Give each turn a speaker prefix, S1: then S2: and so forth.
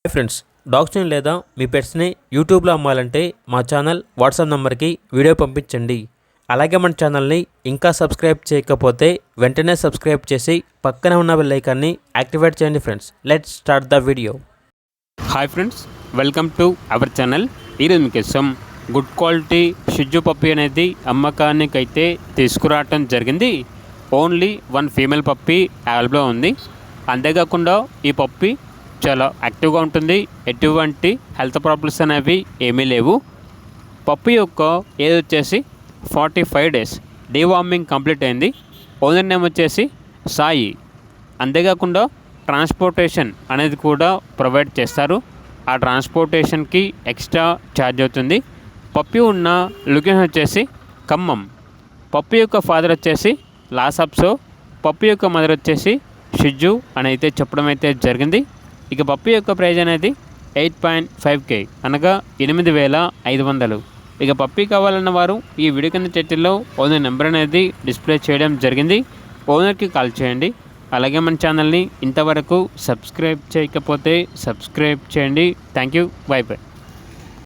S1: Hi friends, డాగ్స్ని లేదా మీ పెట్స్ని యూట్యూబ్లో అమ్మాలంటే మా ఛానల్ వాట్సాప్ నెంబర్కి వీడియో పంపించండి. అలాగే మన ఛానల్ని ఇంకా సబ్స్క్రైబ్ చేయకపోతే వెంటనే సబ్స్క్రైబ్ చేసి పక్కనే ఉన్న బెల్ ఐకాన్ని యాక్టివేట్ చేయండి. Friends, let's start the video.
S2: Hi friends, welcome to our channel. ఈరోజు మీకోసం గుడ్ క్వాలిటీ షిజ్జు పప్పీ అనేది అమ్మకానికి అయితే తీసుకురావటం జరిగింది. ఓన్లీ 1 ఫీమేల్ పప్పీ అవైలబుల్లో ఉంది. అంతేకాకుండా ఈ పప్పీ చాలా యాక్టివ్గా ఉంటుంది. ఎటువంటి హెల్త్ ప్రాబ్లమ్స్ అనేవి ఏమీ లేవు. పప్పీ యొక్క ఏజ్ వచ్చేసి 45 డేస్. డీవార్మింగ్ కంప్లీట్ అయింది. ఓనర్ నేమ్ వచ్చేసి సాయి. అంతేకాకుండా ట్రాన్స్పోర్టేషన్ అనేది కూడా ప్రొవైడ్ చేస్తారు. ఆ ట్రాన్స్పోర్టేషన్కి ఎక్స్ట్రా ఛార్జ్ అవుతుంది. పప్పీ ఉన్న లొకేషన్ వచ్చేసి ఖమ్మం. పప్పీ యొక్క ఫాదర్ వచ్చేసి లాసాప్సో, పప్పీ యొక్క మదర్ వచ్చేసి షిజ్జు అని అయితే చెప్పడం అయితే జరిగింది. ఇక పప్పీ యొక్క ప్రైజ్ అనేది 8.5K అనగా 8,500. ఇక పప్పీ కావాలన్న వారు ఈ వీడియో కింద టైటిల్లో ఓనర్ నెంబర్ అనేది డిస్ప్లే చేయడం జరిగింది. ఓనర్కి కాల్ చేయండి. అలాగే మన ఛానల్ని ఇంతవరకు సబ్స్క్రైబ్ చేయకపోతే సబ్స్క్రైబ్ చేయండి. Thank you. By by.